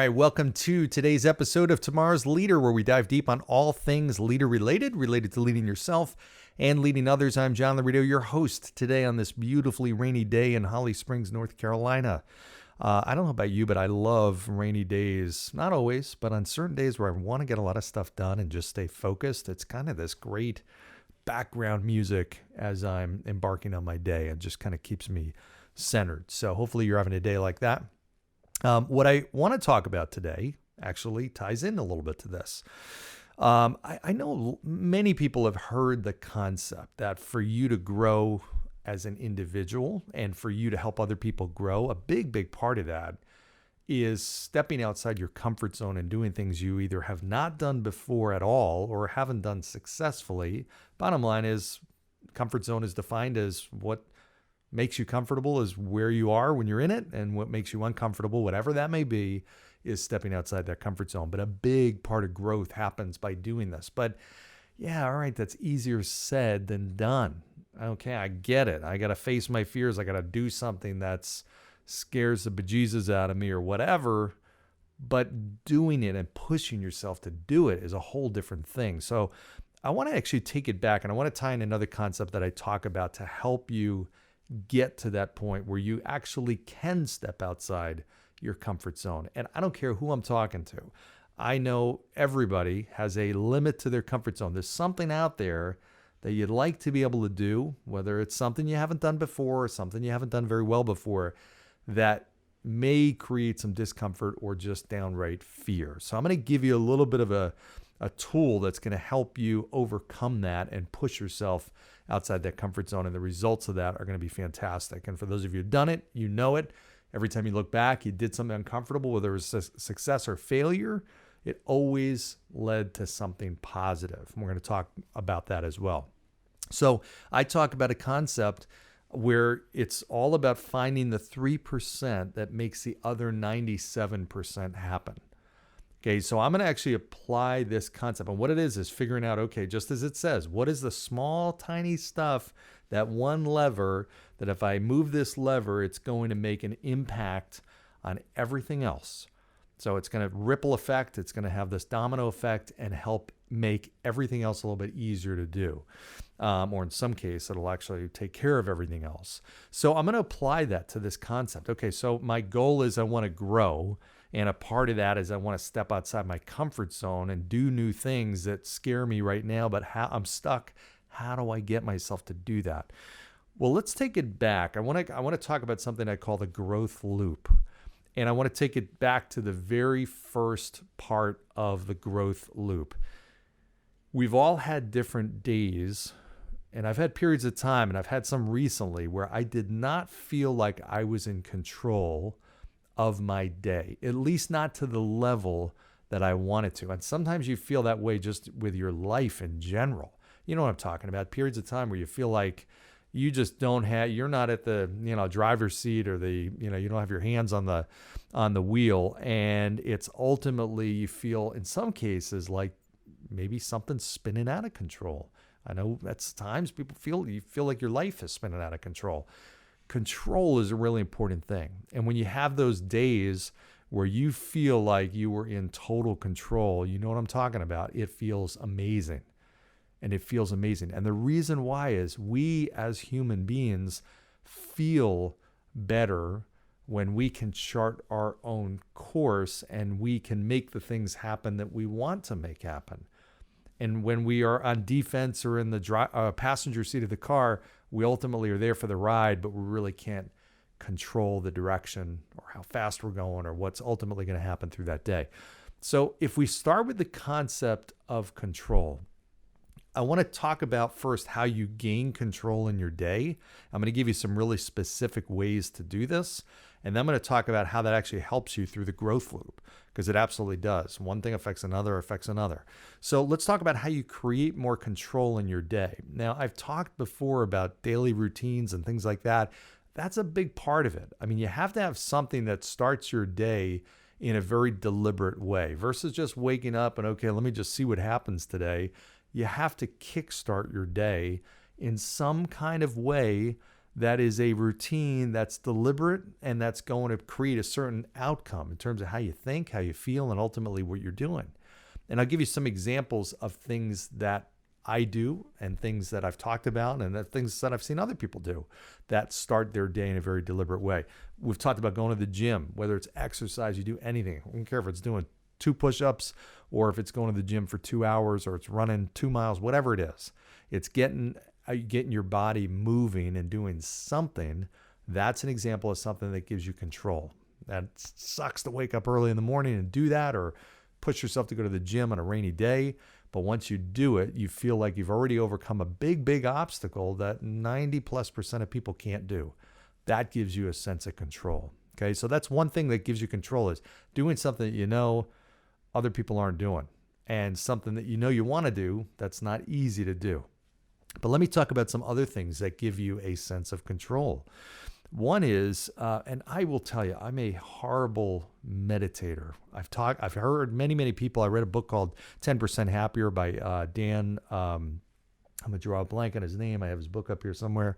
right, welcome to today's episode of Tomorrow's Leader, where we dive deep on all things leader related to leading yourself and leading others. I'm John Laurito, your host today on this beautifully rainy day in Holly Springs, North Carolina. I don't know about you, but I love rainy days. Not always, but on certain days where I want to get a lot of stuff done and just stay focused. It's kind of this great background music as I'm embarking on my day and just kind of keeps me centered. So hopefully you're having a day like that. What I want to talk about today actually ties in a little bit to this. I know many people have heard the concept that for you to grow as an individual and for you to help other people grow, a big part of that is stepping outside your comfort zone and doing things you either have not done before at all or haven't done successfully. Bottom line is, comfort zone is defined as what makes you comfortable is where you are when you're in it, and what makes you uncomfortable, whatever that may be, is stepping outside that comfort zone. But a big part of growth happens by doing this. But yeah, all right, that's easier said than done. Okay, I get it. I got to face my fears. I got to do something that's scares the bejesus out of me or whatever. But doing it and pushing yourself to do it is a whole different thing. So I want to actually take it back, and I want to tie in another concept that I talk about to help you get to that point where you actually can step outside your comfort zone. And I don't care who I'm talking to. I know everybody has a limit to their comfort zone. There's something out there that you'd like to be able to do, whether it's something you haven't done before or something you haven't done very well before, that may create some discomfort or just downright fear. So I'm going to give you a little bit of a tool that's going to help you overcome that and push yourself outside that comfort zone. And the results of that are going to be fantastic. And for those of you who've done it, you know it. Every time you look back, you did something uncomfortable, whether it was success or failure, it always led to something positive. And we're going to talk about that as well. So I talk about a concept where it's all about finding the 3% that makes the other 97% happen. Okay, so I'm going to actually apply this concept. And what it is figuring out, okay, just as it says, what is the small, tiny stuff, that one lever, that if I move this lever, it's going to make an impact on everything else. So it's going to ripple effect. It's going to have this domino effect and help make everything else a little bit easier to do. Or in some case, it'll actually take care of everything else. So I'm going to apply that to this concept. Okay, so my goal is I want to grow. And a part of that is I want to step outside my comfort zone and do new things that scare me right now, but I'm stuck. How do I get myself to do that? Well, let's take it back. I want to talk about something I call the growth loop. And I want to take it back to the very first part of the growth loop. We've all had different days, and I've had periods of time, and I've had some recently, where I did not feel like I was in control of my day, at least not to the level that I wanted to. And sometimes you feel that way just with your life in general. You know what I'm talking about? Periods of time where you feel like you just you're not at the, driver's seat, or you don't have your hands on the wheel. And it's ultimately, you feel in some cases like maybe something's spinning out of control. I know that's times you feel like your life is spinning out of control. Control is a really important thing. And when you have those days where you feel like you were in total control, you know what I'm talking about. It feels amazing. And it feels amazing. And the reason why is we as human beings feel better when we can chart our own course and we can make the things happen that we want to make happen. And when we are on defense or in the passenger seat of the car, we ultimately are there for the ride, but we really can't control the direction or how fast we're going or what's ultimately going to happen through that day. So if we start with the concept of control, I want to talk about first how you gain control in your day. I'm going to give you some really specific ways to do this. And then I'm going to talk about how that actually helps you through the growth loop, because it absolutely does. One thing affects another. So let's talk about how you create more control in your day. Now, I've talked before about daily routines and things like that. That's a big part of it. I mean, you have to have something that starts your day in a very deliberate way versus just waking up and, okay, let me just see what happens today. You have to kickstart your day in some kind of way that is a routine that's deliberate and that's going to create a certain outcome in terms of how you think, how you feel, and ultimately what you're doing. And I'll give you some examples of things that I do and things that I've talked about and the things that I've seen other people do that start their day in a very deliberate way. We've talked about going to the gym, whether it's exercise, you do anything. I don't care if it's doing 2 push-ups or if it's going to the gym for 2 hours or it's running 2 miles, whatever it is. It's getting your body moving and doing something. That's an example of something that gives you control. That sucks to wake up early in the morning and do that or push yourself to go to the gym on a rainy day. But once you do it, you feel like you've already overcome a big, big obstacle that 90+% of people can't do. That gives you a sense of control. Okay, so that's one thing that gives you control, is doing something that you know other people aren't doing, and something that you know you want to do that's not easy to do. But let me talk about some other things that give you a sense of control. One is, and I will tell you, I'm a horrible meditator. I've heard many people. I read a book called 10% Happier by Dan. I'm gonna draw a blank on his name. I have his book up here somewhere.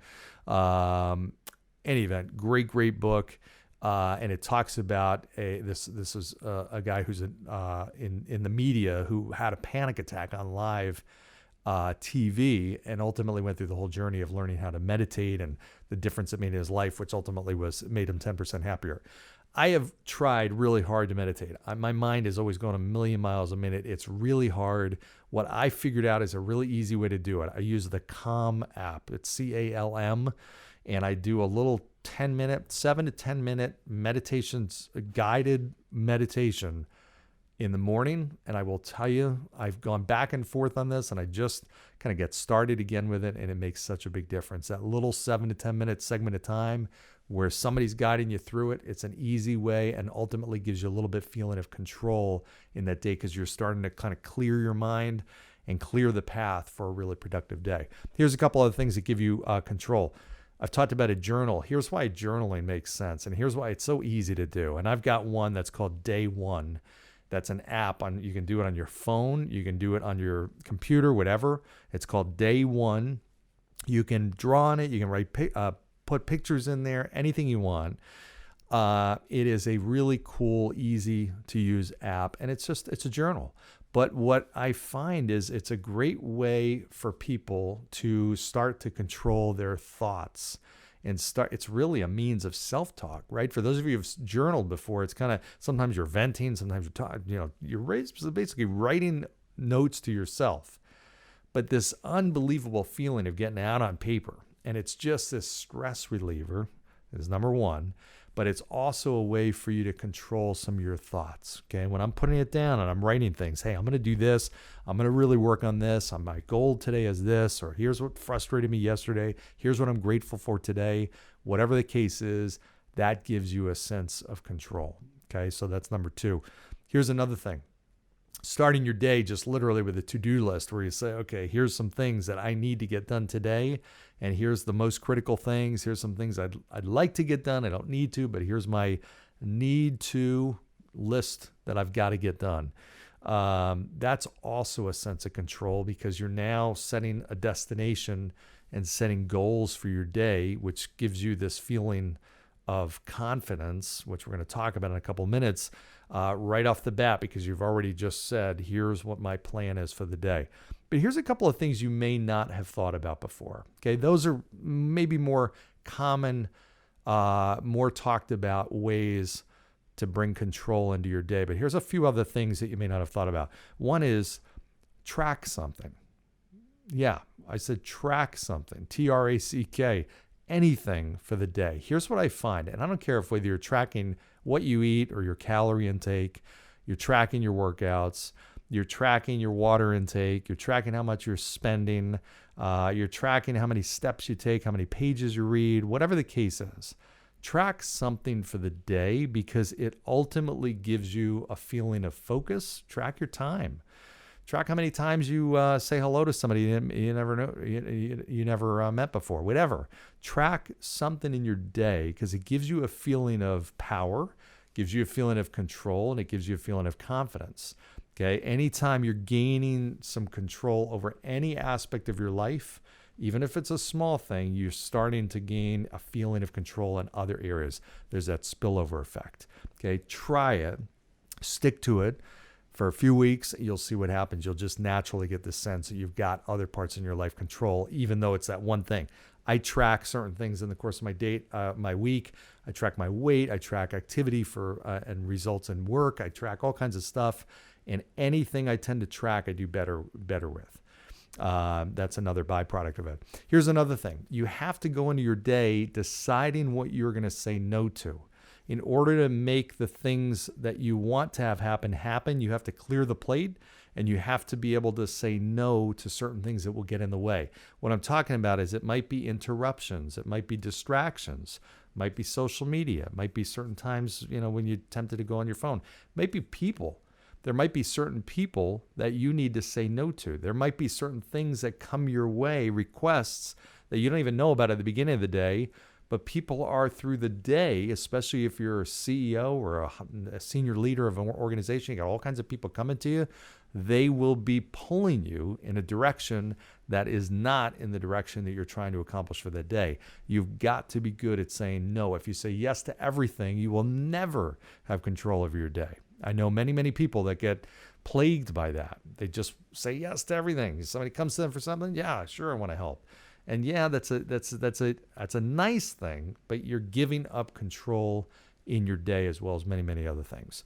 Any event, great book. And it talks about this is a guy who's in the media who had a panic attack on live TV and ultimately went through the whole journey of learning how to meditate and the difference it made in his life, which ultimately made him 10% happier. I have tried really hard to meditate. My mind is always going a million miles a minute. It's really hard. What I figured out is a really easy way to do it. I use the Calm app. It's CALM. And I do a little 7 to 10 minute meditations, guided meditation in the morning. And I will tell you, I've gone back and forth on this and I just kind of get started again with it. And it makes such a big difference. That little 7 to 10 minute segment of time where somebody's guiding you through it. It's an easy way and ultimately gives you a little bit feeling of control in that day, because you're starting to kind of clear your mind and clear the path for a really productive day. Here's a couple other things that give you control. I've talked about a journal. Here's why journaling makes sense, and here's why it's so easy to do. And I've got one that's called Day One. That's an app. You can do it on your phone. You can do it on your computer, whatever. It's called Day One. You can draw on it. You can put pictures in there, anything you want. It is a really cool, easy to use app, and it's a journal. But what I find is it's a great way for people to start to control their thoughts and it's really a means of self-talk, right? For those of you who've journaled before, it's kind of, sometimes you're venting, sometimes you're basically writing notes to yourself. But this unbelievable feeling of getting out on paper, and it's just this stress reliever is number one. But it's also a way for you to control some of your thoughts, okay? When I'm putting it down and I'm writing things, hey, I'm going to do this. I'm going to really work on this. My goal today is this, or here's what frustrated me yesterday. Here's what I'm grateful for today. Whatever the case is, that gives you a sense of control, okay? So that's number two. Here's another thing. Starting your day just literally with a to-do list where you say, okay, here's some things that I need to get done today, and here's the most critical things. Here's some things I'd like to get done. I don't need to, but here's my need to list that I've got to get done. That's also a sense of control, because you're now setting a destination and setting goals for your day, which gives you this feeling of confidence, which we're going to talk about in a couple of minutes, right off the bat, because you've already just said, here's what my plan is for the day. But here's a couple of things you may not have thought about before. Okay, those are maybe more common, more talked about ways to bring control into your day. But here's a few other things that you may not have thought about. One is track something. Yeah, I said track something, TRACK, anything for the day. Here's what I find, and I don't care whether you're tracking what you eat or your calorie intake, you're tracking your workouts, you're tracking your water intake, you're tracking how much you're spending, you're tracking how many steps you take, how many pages you read, whatever the case is. Track something for the day, because it ultimately gives you a feeling of focus. Track your time. Track how many times you say hello to somebody you never know, you never met before. Whatever. Track something in your day, because it gives you a feeling of power, gives you a feeling of control, and it gives you a feeling of confidence. Okay. Anytime you're gaining some control over any aspect of your life, even if it's a small thing, you're starting to gain a feeling of control in other areas. There's that spillover effect. Okay, try it, stick to it for a few weeks. You'll see what happens. You'll just naturally get the sense that you've got other parts in your life control, even though it's that one thing. I track certain things in the course of my week. I track my weight. I track activity and results in work. I track all kinds of stuff, and anything I tend to track, I do better with. That's another byproduct of it. Here's another thing. You have to go into your day deciding what you're going to say no to. In order to make the things that you want to have happen, you have to clear the plate, and you have to be able to say no to certain things that will get in the way. What I'm talking about is it might be interruptions, it might be distractions, it might be social media, it might be certain times, when you're tempted to go on your phone. It might be people. There might be certain people that you need to say no to. There might be certain things that come your way, requests that you don't even know about at the beginning of the day, but people are through the day, especially if you're a CEO or a senior leader of an organization, you got all kinds of people coming to you, they will be pulling you in a direction that is not in the direction that you're trying to accomplish for the day. You've got to be good at saying no. If you say yes to everything, you will never have control over your day. I know many, many people that get plagued by that. They just say yes to everything. Somebody comes to them for something, yeah, sure, I want to help. And yeah, that's a nice thing, but you're giving up control in your day as well as many, many other things.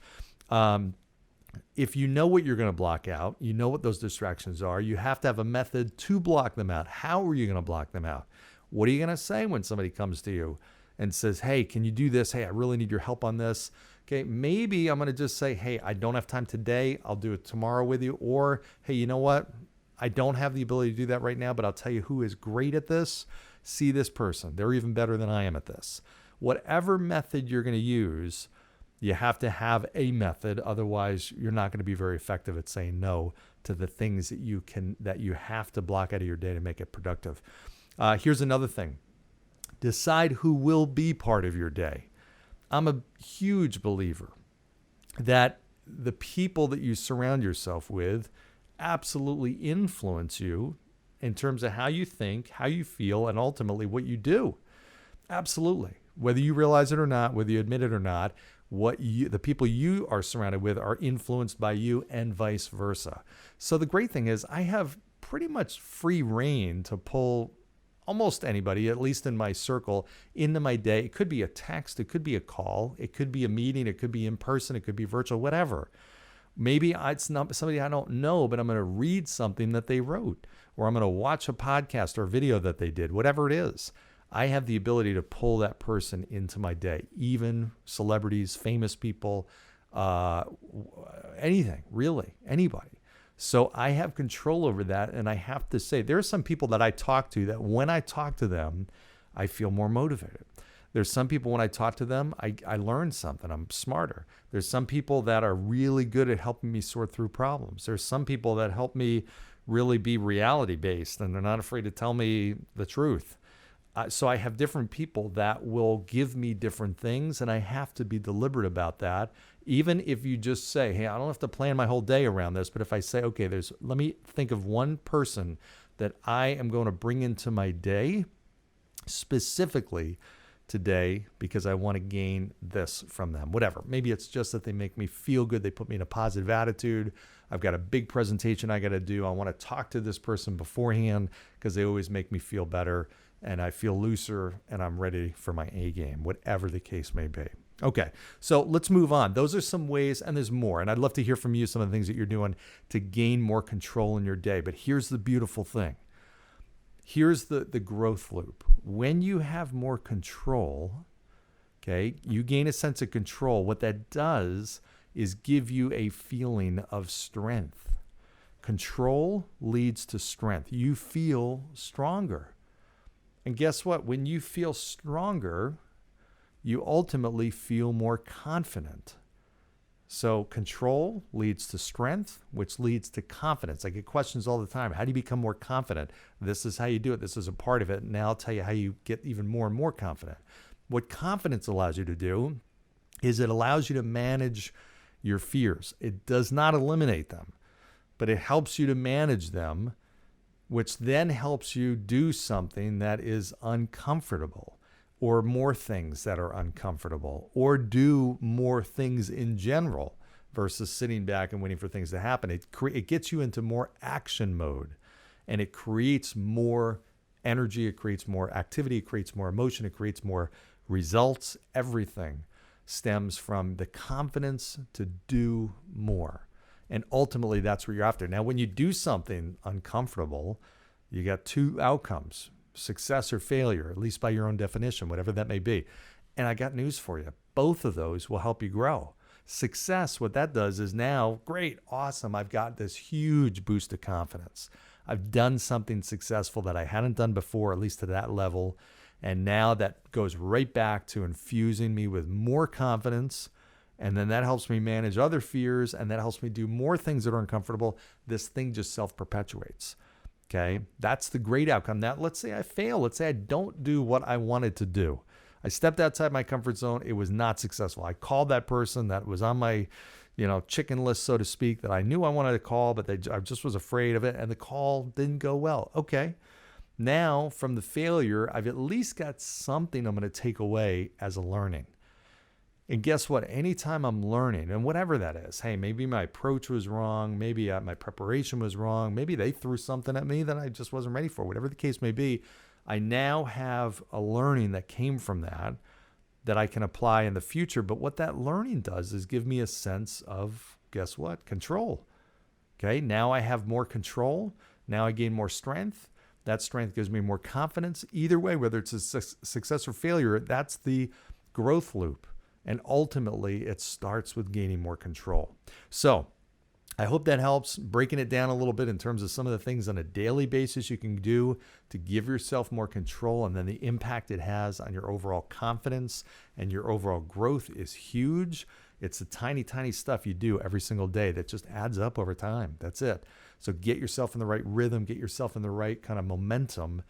If you know what you're going to block out, you know what those distractions are, you have to have a method to block them out. How are you going to block them out? What are you going to say when somebody comes to you and says, hey, can you do this? Hey, I really need your help on this. Okay, maybe I'm going to just say, hey, I don't have time today. I'll do it tomorrow with you. Or, hey, you know what? I don't have the ability to do that right now, but I'll tell you who is great at this. See this person. They're even better than I am at this. Whatever method you're going to use, you have to have a method. Otherwise, you're not going to be very effective at saying no to the things that you have to block out of your day to make it productive. Here's another thing. Decide who will be part of your day. I'm a huge believer that the people that you surround yourself with absolutely influence you in terms of how you think, how you feel, and ultimately what you do. Absolutely. Whether you realize it or not, whether you admit it or not, the people you are surrounded with are influenced by you and vice versa. So the great thing is I have pretty much free reign to pull almost anybody, at least in my circle, into my day. It could be a text, it could be a call, it could be a meeting, it could be in person, it could be virtual, whatever. Maybe it's not somebody I don't know, but I'm going to read something that they wrote, or I'm going to watch a podcast or video that they did, whatever it is. I have the ability to pull that person into my day, even celebrities, famous people, anything, really, anybody. So I have control over that, and I have to say, there are some people that I talk to that when I talk to them, I feel more motivated. There's some people when I talk to them, I learn something. I'm smarter. There's some people that are really good at helping me sort through problems. There's some people that help me really be reality-based, and they're not afraid to tell me the truth. So I have different people that will give me different things, and I have to be deliberate about that. Even if you just say, hey, I don't have to plan my whole day around this, but if I say, okay, let me think of one person that I am going to bring into my day specifically today because I want to gain this from them, whatever. Maybe it's just that they make me feel good. They put me in a positive attitude. I've got a big presentation I got to do. I want to talk to this person beforehand because they always make me feel better and I feel looser and I'm ready for my A game, whatever the case may be. Okay, so let's move on. Those are some ways, and there's more. And I'd love to hear from you some of the things that you're doing to gain more control in your day. But here's the beautiful thing. Here's the growth loop. When you have more control, okay, you gain a sense of control. What that does is give you a feeling of strength. Control leads to strength. You feel stronger. And guess what? When you feel stronger, you ultimately feel more confident. So control leads to strength, which leads to confidence. I get questions all the time. How do you become more confident? This is how you do it. This is a part of it. Now I'll tell you how you get even more and more confident. What confidence allows you to do is it allows you to manage your fears. It does not eliminate them, but it helps you to manage them which then helps you do something that is uncomfortable, or more things that are uncomfortable, or do more things in general versus sitting back and waiting for things to happen. It gets you into more action mode, and it creates more energy, it creates more activity, it creates more emotion, it creates more results. Everything stems from the confidence to do more. And ultimately, that's what you're after. Now, when you do something uncomfortable, you got two outcomes, success or failure, at least by your own definition, whatever that may be. And I got news for you. Both of those will help you grow. Success, what that does is now, great, awesome, I've got this huge boost of confidence. I've done something successful that I hadn't done before, at least to that level. And now that goes right back to infusing me with more confidence. And then that helps me manage other fears, and that helps me do more things that are uncomfortable. This thing just self-perpetuates. Okay, that's the great outcome. Now, let's say I fail. Let's say I don't do what I wanted to do. I stepped outside my comfort zone. It was not successful. I called that person that was on my, chicken list, so to speak, that I knew I wanted to call, but I just was afraid of it, and the call didn't go well. Okay, now from the failure, I've at least got something I'm going to take away as a learning. And guess what? Anytime I'm learning, and whatever that is, hey, maybe my approach was wrong. Maybe my preparation was wrong. Maybe they threw something at me that I just wasn't ready for. Whatever the case may be, I now have a learning that came from that I can apply in the future. But what that learning does is give me a sense of, guess what? Control. Okay, now I have more control. Now I gain more strength. That strength gives me more confidence. Either way, whether it's a success or failure, that's the growth loop. And ultimately, it starts with gaining more control. So I hope that helps, breaking it down a little bit in terms of some of the things on a daily basis you can do to give yourself more control, and then the impact it has on your overall confidence and your overall growth is huge. It's the tiny, tiny stuff you do every single day that just adds up over time. That's it. So get yourself in the right rhythm, get yourself in the right kind of momentum,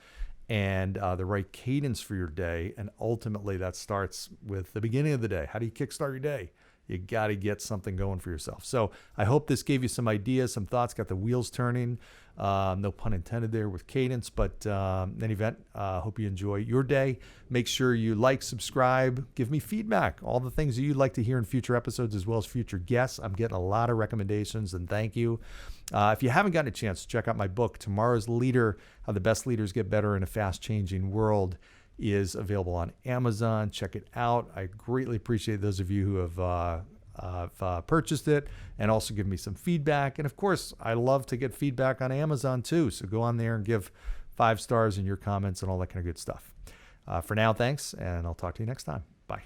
and the right cadence for your day. And ultimately, that starts with the beginning of the day. How do you kickstart your day? You got to get something going for yourself. So I hope this gave you some ideas, some thoughts, got the wheels turning. No pun intended there with cadence, but in any event, hope you enjoy your day. Make sure you like, subscribe, give me feedback, all the things that you'd like to hear in future episodes as well as future guests. I'm getting a lot of recommendations, and thank you. If you haven't gotten a chance to check out my book, Tomorrow's Leader, How the Best Leaders Get Better in a Fast-Changing World, is available on Amazon. Check it out. I greatly appreciate those of you who have purchased it and also give me some feedback. And of course, I love to get feedback on Amazon too. So go on there and give 5 stars in your comments and all that kind of good stuff. For now, thanks, and I'll talk to you next time. Bye.